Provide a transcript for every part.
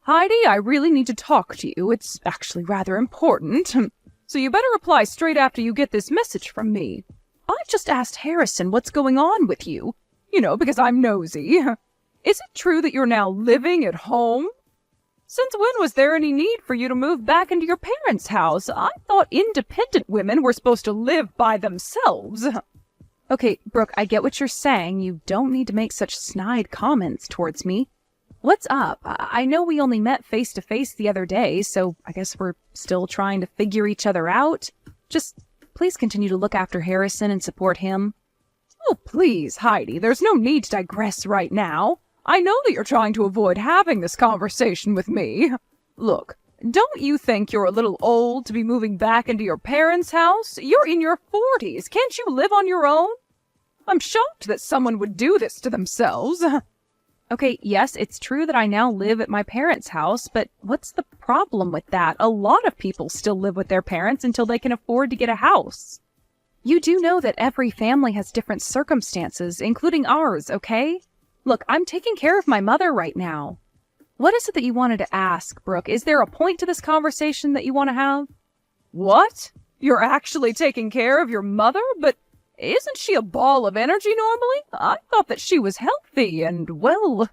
Heidi, I really need to talk to you. It's actually rather important. So you better reply straight after you get this message from me. I just asked Harrison what's going on with you. You know, because I'm nosy. Is it true that you're now living at home? Since when was there any need for you to move back into your parents' house? I thought independent women were supposed to live by themselves. Okay, Brooke, I get what you're saying. You don't need to make such snide comments towards me. What's up? I know we only met face-to-face the other day, so I guess we're still trying to figure each other out. Just please continue to look after Harrison and support him. Oh, please, Heidi, there's no need to digress right now. I know that you're trying to avoid having this conversation with me. Look, don't you think you're a little old to be moving back into your parents' house? You're in your 40s. Can't you live on your own? I'm shocked that someone would do this to themselves. Okay, yes, it's true that I now live at my parents' house, but what's the problem with that? A lot of people still live with their parents until they can afford to get a house. You do know that every family has different circumstances, including ours, okay? Look, I'm taking care of my mother right now. What is it that you wanted to ask, Brooke? Is there a point to this conversation that you want to have? What? You're actually taking care of your mother? But isn't she a ball of energy normally? I thought that she was healthy and, well...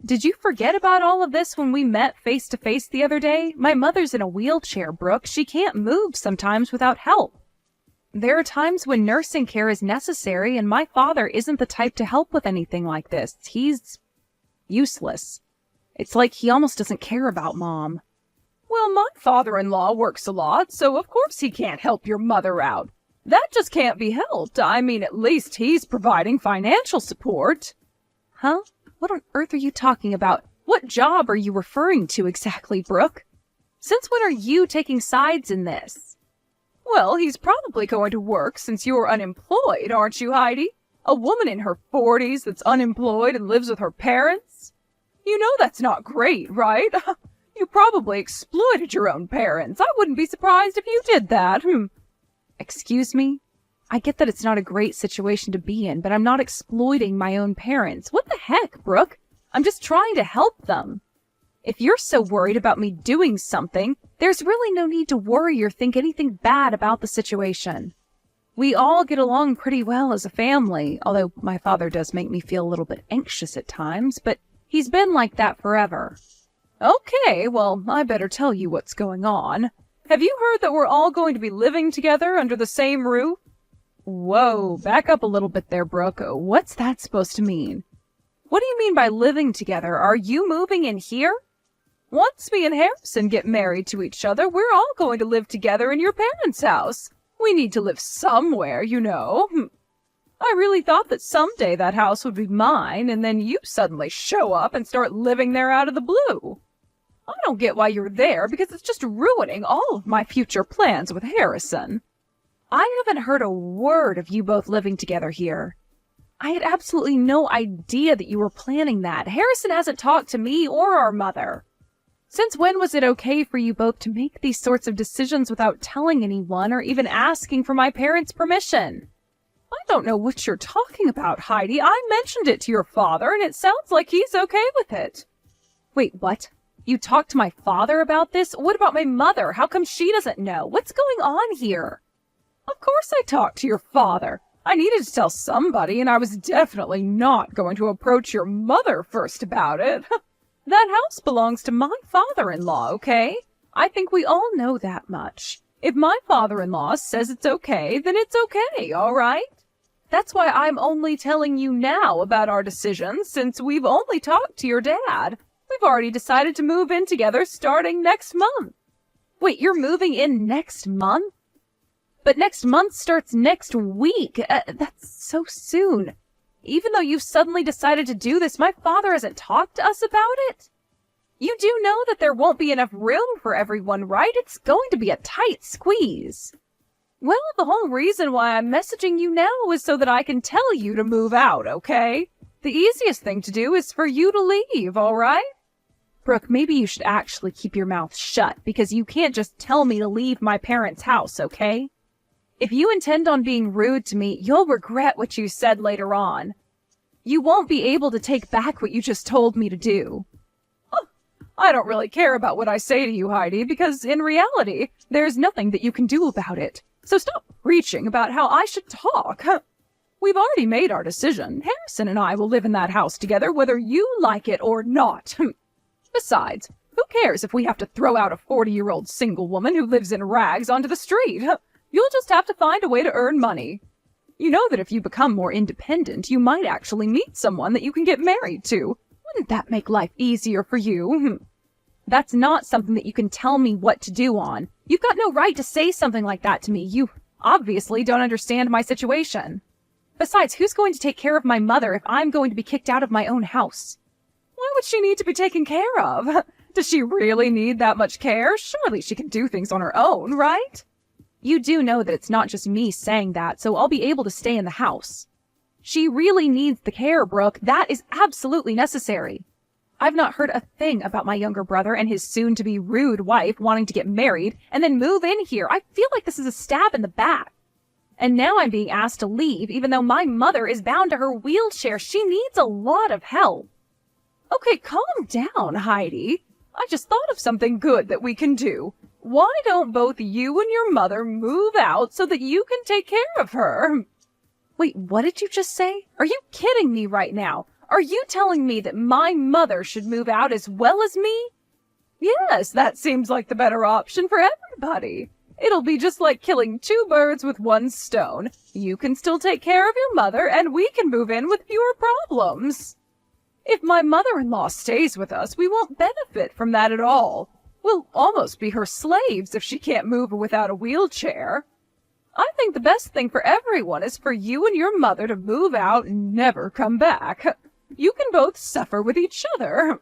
Did you forget about all of this when we met face-to-face the other day? My mother's in a wheelchair, Brooke. She can't move sometimes without help. There are times when nursing care is necessary, and my father isn't the type to help with anything like this. He's useless. It's like he almost doesn't care about Mom. Well, my father-in-law works a lot, so of course he can't help your mother out. That just can't be helped. I mean, at least he's providing financial support. Huh? What on earth are you talking about? What job are you referring to exactly, Brooke? Since when are you taking sides in this? Well, he's probably going to work since you're unemployed, aren't you, Heidi? A woman in her 40s that's unemployed and lives with her parents? You know that's not great, right? You probably exploited your own parents. I wouldn't be surprised if you did that. Excuse me? I get that it's not a great situation to be in, but I'm not exploiting my own parents. What the heck, Brooke? I'm just trying to help them. If you're so worried about me doing something, there's really no need to worry or think anything bad about the situation. We all get along pretty well as a family, although my father does make me feel a little bit anxious at times, but he's been like that forever. Okay, well, I better tell you what's going on. Have you heard that we're all going to be living together under the same roof? Whoa, back up a little bit there, Brooke. What's that supposed to mean? What do you mean by living together? Are you moving in here? Once me and Harrison get married to each other, we're all going to live together in your parents' house. We need to live somewhere, you know. I really thought that someday that house would be mine, and then you suddenly show up and start living there out of the blue. I don't get why you're there, because it's just ruining all of my future plans with Harrison. I haven't heard a word of you both living together here. I had absolutely no idea that you were planning that. Harrison hasn't talked to me or our mother. Since when was it okay for you both to make these sorts of decisions without telling anyone or even asking for my parents' permission? I don't know what you're talking about, Heidi. I mentioned it to your father, and it sounds like he's okay with it. Wait, what? You talked to my father about this? What about my mother? How come she doesn't know? What's going on here? Of course I talked to your father. I needed to tell somebody, and I was definitely not going to approach your mother first about it. That house belongs to my father-in-law, okay? I think we all know that much. If my father-in-law says it's okay, then it's okay, all right? That's why I'm only telling you now about our decisions, since we've only talked to your dad. We've already decided to move in together starting next month. Wait, you're moving in next month? But next month starts next week. That's so soon. Even though you've suddenly decided to do this, my father hasn't talked to us about it. You do know that there won't be enough room for everyone, right? It's going to be a tight squeeze. Well, the whole reason why I'm messaging you now is so that I can tell you to move out, okay? The easiest thing to do is for you to leave, all right? Brooke, maybe you should actually keep your mouth shut, because you can't just tell me to leave my parents' house, okay? If you intend on being rude to me, you'll regret what you said later on. You won't be able to take back what you just told me to do. Oh, I don't really care about what I say to you, Heidi, because in reality, there's nothing that you can do about it. So stop preaching about how I should talk. We've already made our decision. Harrison and I will live in that house together whether you like it or not. Besides, who cares if we have to throw out a 40-year-old single woman who lives in rags onto the street? You'll just have to find a way to earn money. You know that if you become more independent, you might actually meet someone that you can get married to. Wouldn't that make life easier for you? That's not something that you can tell me what to do on. You've got no right to say something like that to me. You obviously don't understand my situation. Besides, who's going to take care of my mother if I'm going to be kicked out of my own house? Why would she need to be taken care of? Does she really need that much care? Surely she can do things on her own, right? You do know that it's not just me saying that, so I'll be able to stay in the house. She really needs the care, Brooke. That is absolutely necessary. I've not heard a thing about my younger brother and his soon-to-be rude wife wanting to get married and then move in here. I feel like this is a stab in the back. And now I'm being asked to leave, even though my mother is bound to her wheelchair. She needs a lot of help. Okay, calm down, Heidi. I just thought of something good that we can do. Why don't both you and your mother move out so that you can take care of her? Wait, what did you just say? Are you kidding me right now? Are you telling me that my mother should move out as well as me? Yes, that seems like the better option for everybody. It'll be just like killing two birds with one stone. You can still take care of your mother, and we can move in with fewer problems. If my mother-in-law stays with us, we won't benefit from that at all. We'll almost be her slaves if she can't move without a wheelchair. I think the best thing for everyone is for you and your mother to move out and never come back. You can both suffer with each other.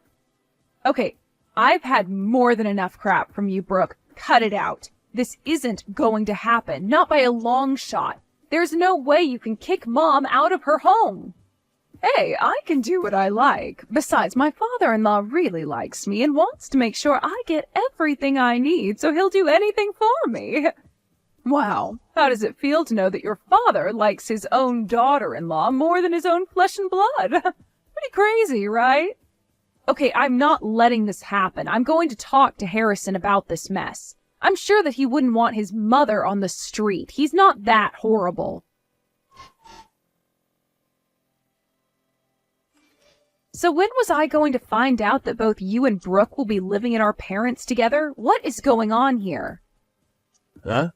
Okay, I've had more than enough crap from you, Brooke. Cut it out. This isn't going to happen, not by a long shot. There's no way you can kick Mom out of her home. Hey, I can do what I like. Besides, my father-in-law really likes me and wants to make sure I get everything I need, so he'll do anything for me. Wow, how does it feel to know that your father likes his own daughter-in-law more than his own flesh and blood? Pretty crazy, right? Okay, I'm not letting this happen. I'm going to talk to Harrison about this mess. I'm sure that he wouldn't want his mother on the street. He's not that horrible. So when was I going to find out that both you and Brooke will be living in our parents together? What is going on here? Huh?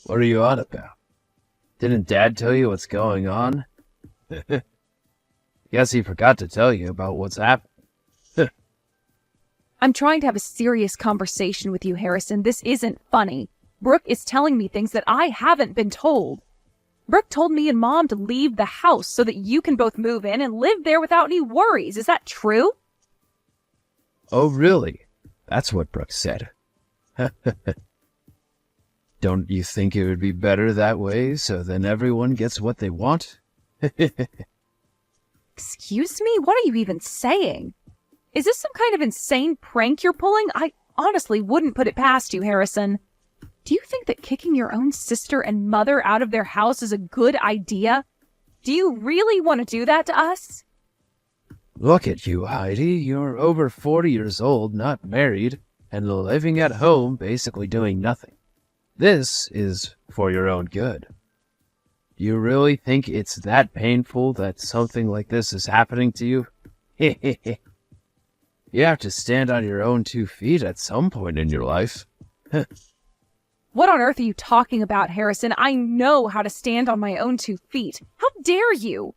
What are you on about? Didn't Dad tell you what's going on? Guess he forgot to tell you about what's happened. I'm trying to have a serious conversation with you, Harrison. This isn't funny. Brooke is telling me things that I haven't been told. Brooke told me and Mom to leave the house so that you can both move in and live there without any worries. Is that true? Oh, really? That's what Brooke said. Don't you think it would be better that way, so then everyone gets what they want? Excuse me? What are you even saying? Is this some kind of insane prank you're pulling? I honestly wouldn't put it past you, Harrison. Do you think that kicking your own sister and mother out of their house is a good idea? Do you really want to do that to us? Look at you, Heidi. You're over 40 years old, not married, and living at home, basically doing nothing. This is for your own good. Do you really think it's that painful that something like this is happening to you? You have to stand on your own 2 feet at some point in your life. What on earth are you talking about, Harrison? I know how to stand on my own 2 feet. How dare you?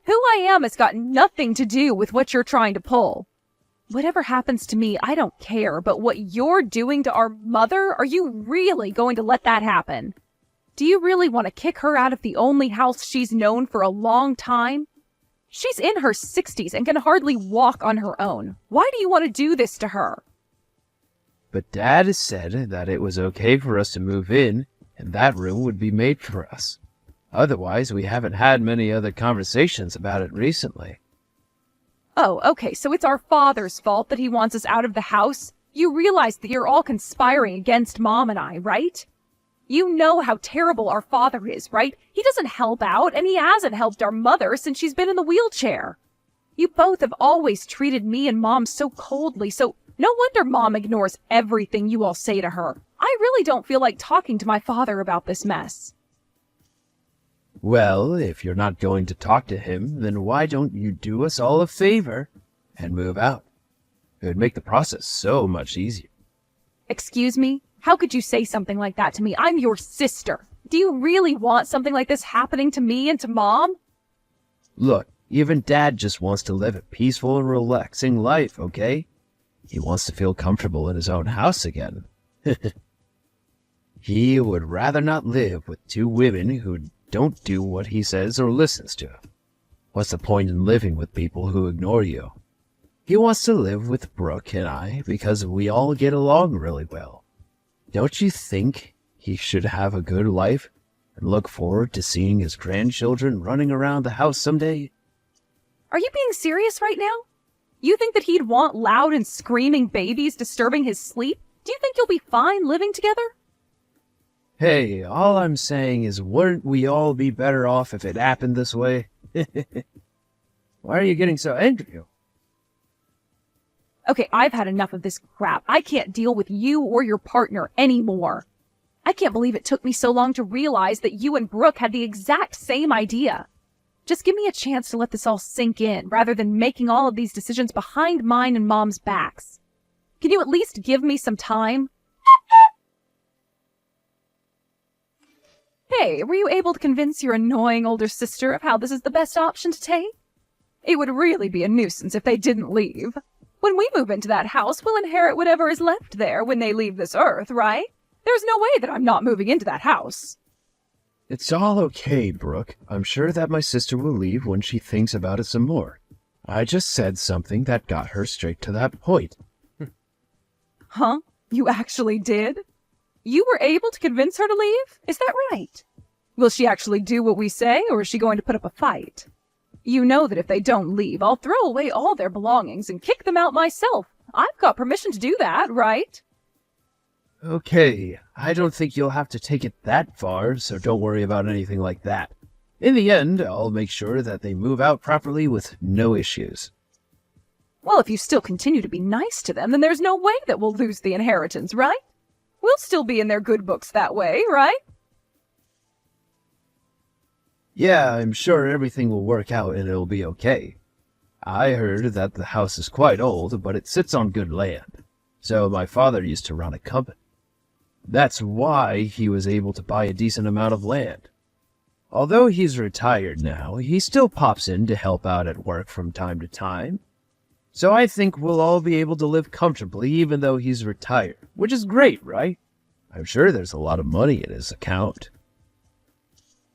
Who I am has got nothing to do with what you're trying to pull. Whatever happens to me, I don't care, but what you're doing to our mother, are you really going to let that happen? Do you really want to kick her out of the only house she's known for a long time? She's in her 60s and can hardly walk on her own. Why do you want to do this to her? But Dad said that it was okay for us to move in, and that room would be made for us. Otherwise, we haven't had many other conversations about it recently. Oh, okay, so it's our father's fault that he wants us out of the house? You realize that you're all conspiring against Mom and I, right? You know how terrible our father is, right? He doesn't help out, and he hasn't helped our mother since she's been in the wheelchair. You both have always treated me and Mom so coldly, so No wonder Mom ignores everything you all say to her. I really don't feel like talking to my father about this mess. Well, if you're not going to talk to him, then why don't you do us all a favor and move out? It would make the process so much easier. Excuse me? How could you say something like that to me? I'm your sister. Do you really want something like this happening to me and to Mom? Look, even Dad just wants to live a peaceful and relaxing life, okay? He wants to feel comfortable in his own house again. He would rather not live with two women who don't do what he says or listens to. What's the point in living with people who ignore you? He wants to live with Brooke and I because we all get along really well. Don't you think he should have a good life and look forward to seeing his grandchildren running around the house someday? Are you being serious right now? You think that he'd want loud and screaming babies disturbing his sleep? Do you think you'll be fine living together? Hey, all I'm saying is wouldn't we all be better off if it happened this way? Why are you getting so angry? Okay, I've had enough of this crap. I can't deal with you or your partner anymore. I can't believe it took me so long to realize that you and Brooke had the exact same idea. Just give me a chance to let this all sink in, rather than making all of these decisions behind mine and Mom's backs. Can you at least give me some time? Hey, were you able to convince your annoying older sister of how this is the best option to take? It would really be a nuisance if they didn't leave. When we move into that house, we'll inherit whatever is left there when they leave this earth, right? There's no way that I'm not moving into that house. It's all okay, Brooke. I'm sure that my sister will leave when she thinks about it some more. I just said something that got her straight to that point. Huh? You actually did? You were able to convince her to leave? Is that right? Will she actually do what we say, or is she going to put up a fight? You know that if they don't leave, I'll throw away all their belongings and kick them out myself. I've got permission to do that, right? Okay, I don't think you'll have to take it that far, so don't worry about anything like that. In the end, I'll make sure that they move out properly with no issues. Well, if you still continue to be nice to them, then there's no way that we'll lose the inheritance, right? We'll still be in their good books that way, right? Yeah, I'm sure everything will work out and it'll be okay. I heard that the house is quite old, but it sits on good land. So my father used to run a company. That's why he was able to buy a decent amount of land. Although he's retired now, he still pops in to help out at work from time to time. So I think we'll all be able to live comfortably even though he's retired, which is great, right? I'm sure there's a lot of money in his account.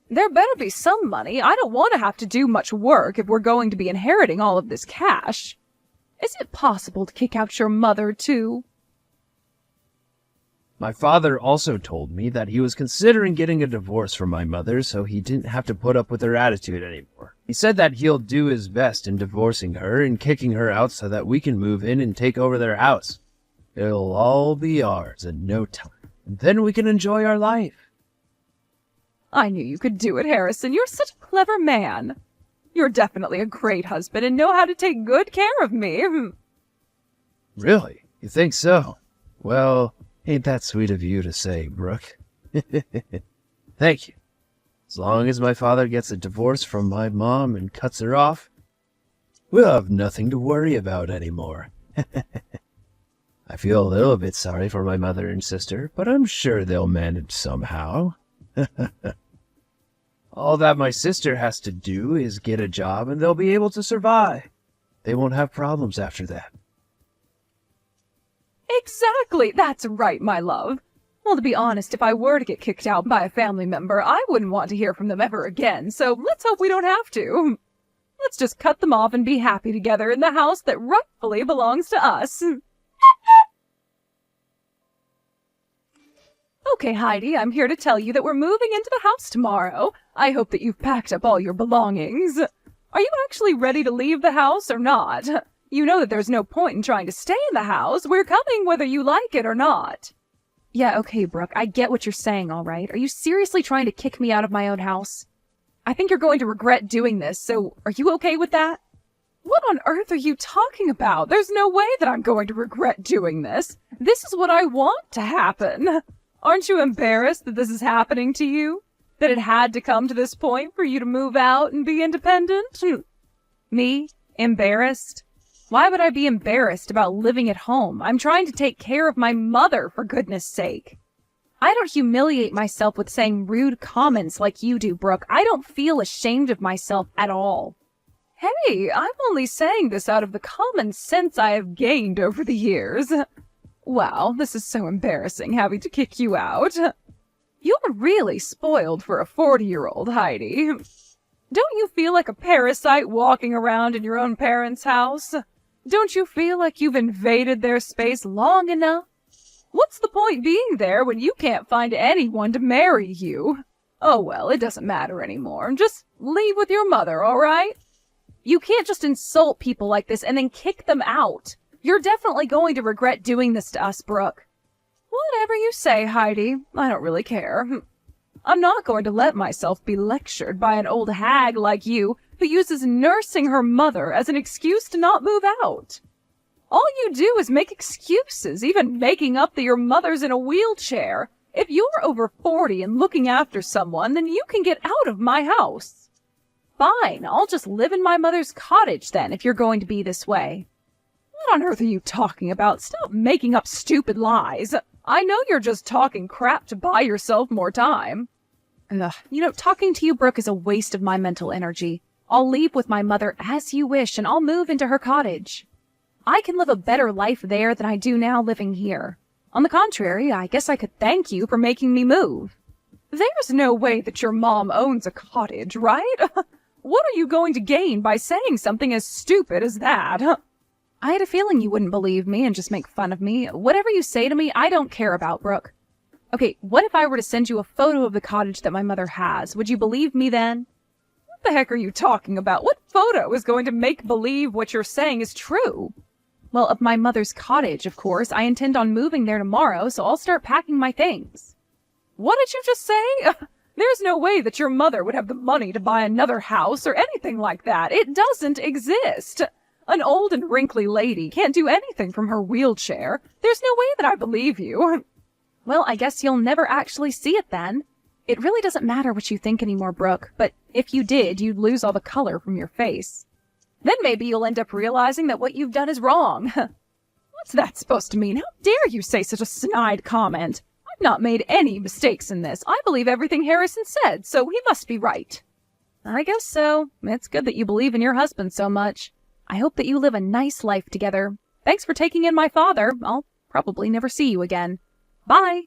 There better be some money. I don't want to have to do much work if we're going to be inheriting all of this cash. Is it possible to kick out your mother, too? My father also told me that he was considering getting a divorce from my mother so he didn't have to put up with her attitude anymore. He said that he'll do his best in divorcing her and kicking her out so that we can move in and take over their house. It'll all be ours in no time, and then we can enjoy our life. I knew you could do it, Harrison. You're such a clever man. You're definitely a great husband and know how to take good care of me. Really? You think so? Well, ain't that sweet of you to say, Brooke. Thank you. As long as my father gets a divorce from my mom and cuts her off, we'll have nothing to worry about anymore. I feel a little bit sorry for my mother and sister, but I'm sure they'll manage somehow. All that my sister has to do is get a job and they'll be able to survive. They won't have problems after that. Exactly. That's right, my love. Well, to be honest, if I were to get kicked out by a family member, I wouldn't want to hear from them ever again, so let's hope we don't have to. Let's just cut them off and be happy together in the house that rightfully belongs to us. Okay, Heidi, I'm here to tell you that we're moving into the house tomorrow. I hope that you've packed up all your belongings. Are you actually ready to leave the house or not? You know that there's no point in trying to stay in the house. We're coming whether you like it or not. Yeah, okay, Brooke, I get what you're saying, all right. Are you seriously trying to kick me out of my own house? I think you're going to regret doing this, so are you okay with that? What on earth are you talking about? There's no way that I'm going to regret doing this. This is what I want to happen. Aren't you embarrassed that this is happening to you? That it had to come to this point for you to move out and be independent? Me? Embarrassed? Why would I be embarrassed about living at home? I'm trying to take care of my mother, for goodness sake. I don't humiliate myself with saying rude comments like you do, Brooke. I don't feel ashamed of myself at all. Hey, I'm only saying this out of the common sense I have gained over the years. Wow, this is so embarrassing having to kick you out. You're really spoiled for a 40-year-old, Heidi. Don't you feel like a parasite walking around in your own parents' house? Don't you feel like you've invaded their space long enough? What's the point being there when you can't find anyone to marry you? Oh well, it doesn't matter anymore. Just leave with your mother, all right? You can't just insult people like this and then kick them out. You're definitely going to regret doing this to us, Brooke. Whatever you say, Heidi. I don't really care. I'm not going to let myself be lectured by an old hag like you who uses nursing her mother as an excuse to not move out. All you do is make excuses, even making up that your mother's in a wheelchair. If you're over 40 and looking after someone, then you can get out of my house. Fine, I'll just live in my mother's cottage then, if you're going to be this way. What on earth are you talking about? Stop making up stupid lies. I know you're just talking crap to buy yourself more time. Ugh, talking to you, Brooke, is a waste of my mental energy. I'll leave with my mother as you wish, and I'll move into her cottage. I can live a better life there than I do now living here. On the contrary, I guess I could thank you for making me move. There's no way that your mom owns a cottage, right? What are you going to gain by saying something as stupid as that? I had a feeling you wouldn't believe me and just make fun of me. Whatever you say to me, I don't care about, Brooke. Okay, what if I were to send you a photo of the cottage that my mother has? Would you believe me then? What the heck are you talking about? What photo is going to make believe what you're saying is true? Well, of my mother's cottage, of course. I intend on moving there tomorrow, so I'll start packing my things. What did you just say? There's no way that your mother would have the money to buy another house or anything like that. It doesn't exist. An old and wrinkly lady can't do anything from her wheelchair. There's no way that I believe you. Well, I guess you'll never actually see it then. It really doesn't matter what you think anymore, Brooke, but if you did, you'd lose all the color from your face. Then maybe you'll end up realizing that what you've done is wrong. What's that supposed to mean? How dare you say such a snide comment? I've not made any mistakes in this. I believe everything Harrison said, so he must be right. I guess so. It's good that you believe in your husband so much. I hope that you live a nice life together. Thanks for taking in my father. I'll probably never see you again. Bye.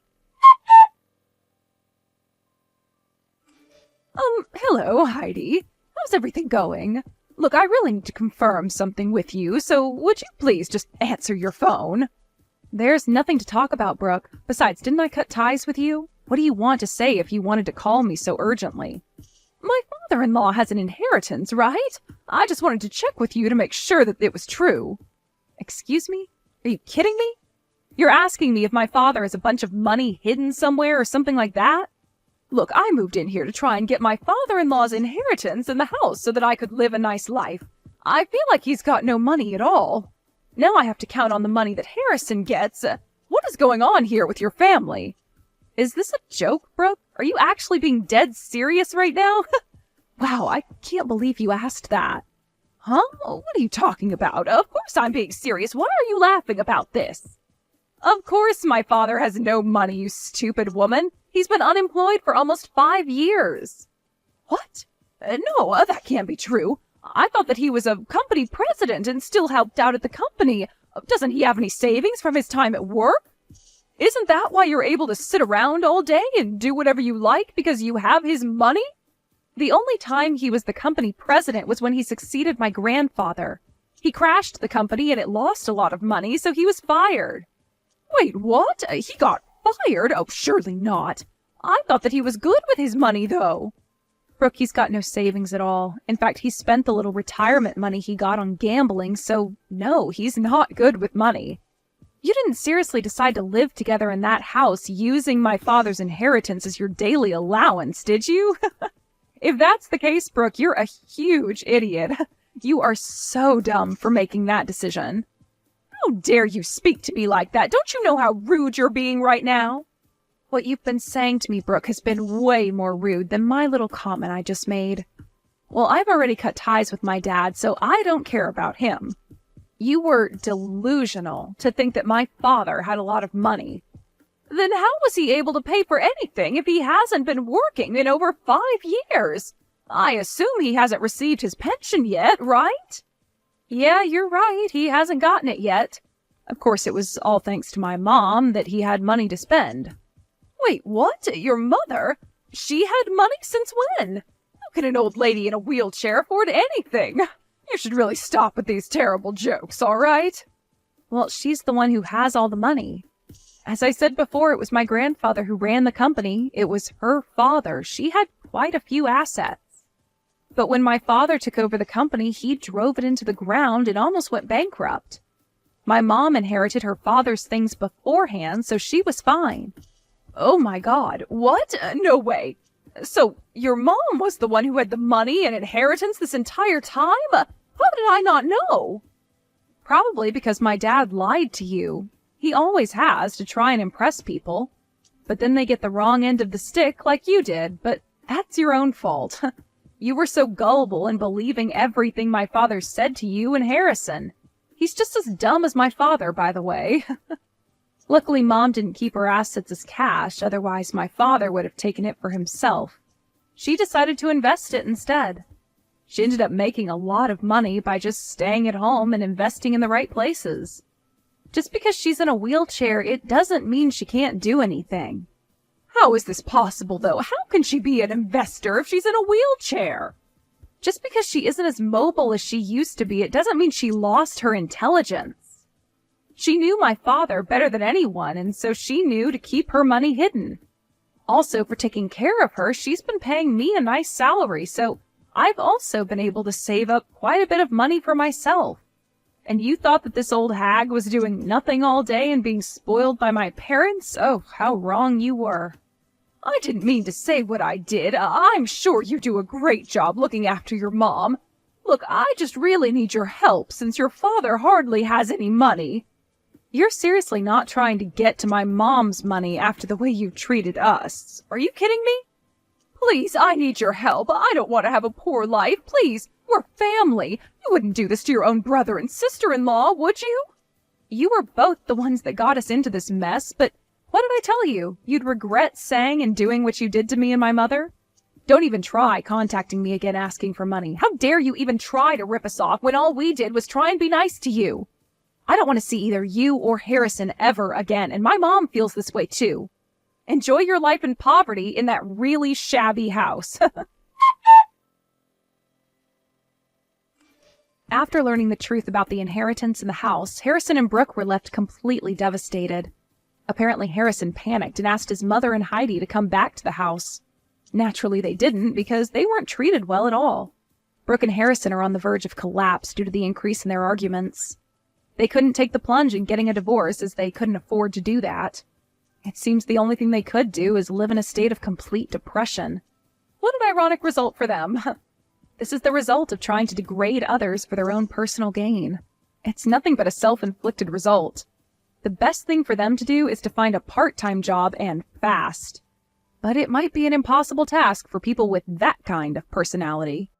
Hello, Heidi. How's everything going? Look, I really need to confirm something with you, so would you please just answer your phone? There's nothing to talk about, Brooke. Besides, didn't I cut ties with you? What do you want to say if you wanted to call me so urgently? My father-in-law has an inheritance, right? I just wanted to check with you to make sure that it was true. Excuse me? Are you kidding me? You're asking me if my father has a bunch of money hidden somewhere or something like that? Look, I moved in here to try and get my father-in-law's inheritance in the house so that I could live a nice life. I feel like he's got no money at all. Now I have to count on the money that Harrison gets. What is going on here with your family? Is this a joke, Brooke? Are you actually being dead serious right now? Wow, I can't believe you asked that. Huh? What are you talking about? Of course I'm being serious. Why are you laughing about this? Of course my father has no money, you stupid woman. He's been unemployed for almost 5 years. What? No, that can't be true. I thought that he was a company president and still helped out at the company. Doesn't he have any savings from his time at work? Isn't that why you're able to sit around all day and do whatever you like because you have his money? The only time he was the company president was when he succeeded my grandfather. He crashed the company and it lost a lot of money, so he was fired. Wait, what? He got fired? Oh, surely not. I thought that he was good with his money, though. Brooke, he's got no savings at all. In fact, he spent the little retirement money he got on gambling, so no, he's not good with money. You didn't seriously decide to live together in that house using my father's inheritance as your daily allowance, did you? If that's the case, Brooke, you're a huge idiot. You are so dumb for making that decision. How dare you speak to me like that? Don't you know how rude you're being right now? What you've been saying to me, Brooke, has been way more rude than my little comment I just made. Well, I've already cut ties with my dad, so I don't care about him. You were delusional to think that my father had a lot of money. Then how was he able to pay for anything if he hasn't been working in over 5 years? I assume he hasn't received his pension yet, right? Yeah, you're right. He hasn't gotten it yet. Of course, it was all thanks to my mom that he had money to spend. Wait, what? Your mother? She had money since when? How can an old lady in a wheelchair afford anything? You should really stop with these terrible jokes, all right? Well, she's the one who has all the money. As I said before, it was my grandfather who ran the company. It was her father. She had quite a few assets. But when my father took over the company, he drove it into the ground and almost went bankrupt. My mom inherited her father's things beforehand, so she was fine. Oh my God, what? No way. So your mom was the one who had the money and inheritance this entire time? How did I not know? Probably because my dad lied to you. He always has, to try and impress people. But then they get the wrong end of the stick like you did, but that's your own fault. You were so gullible in believing everything my father said to you and Harrison. He's just as dumb as my father, by the way. Luckily, Mom didn't keep her assets as cash, otherwise my father would have taken it for himself. She decided to invest it instead. She ended up making a lot of money by just staying at home and investing in the right places. Just because she's in a wheelchair, it doesn't mean she can't do anything. How is this possible, though? How can she be an investor if she's in a wheelchair? Just because she isn't as mobile as she used to be, it doesn't mean she lost her intelligence. She knew my father better than anyone, and so she knew to keep her money hidden. Also, for taking care of her, she's been paying me a nice salary, so I've also been able to save up quite a bit of money for myself. And you thought that this old hag was doing nothing all day and being spoiled by my parents? Oh, how wrong you were. I didn't mean to say what I did. I'm sure you do a great job looking after your mom. Look, I just really need your help since your father hardly has any money. You're seriously not trying to get to my mom's money after the way you treated us. Are you kidding me? Please, I need your help. I don't want to have a poor life. Please, we're family. You wouldn't do this to your own brother and sister-in-law, would you? You were both the ones that got us into this mess, but what did I tell you? You'd regret saying and doing what you did to me and my mother? Don't even try contacting me again asking for money. How dare you even try to rip us off when all we did was try and be nice to you? I don't want to see either you or Harrison ever again, and my mom feels this way too. Enjoy your life in poverty in that really shabby house. After learning the truth about the inheritance in the house, Harrison and Brooke were left completely devastated. Apparently, Harrison panicked and asked his mother and Heidi to come back to the house. Naturally, they didn't because they weren't treated well at all. Brooke and Harrison are on the verge of collapse due to the increase in their arguments. They couldn't take the plunge in getting a divorce as they couldn't afford to do that. It seems the only thing they could do is live in a state of complete depression. What an ironic result for them. This is the result of trying to degrade others for their own personal gain. It's nothing but a self-inflicted result. The best thing for them to do is to find a part-time job and fast. But it might be an impossible task for people with that kind of personality.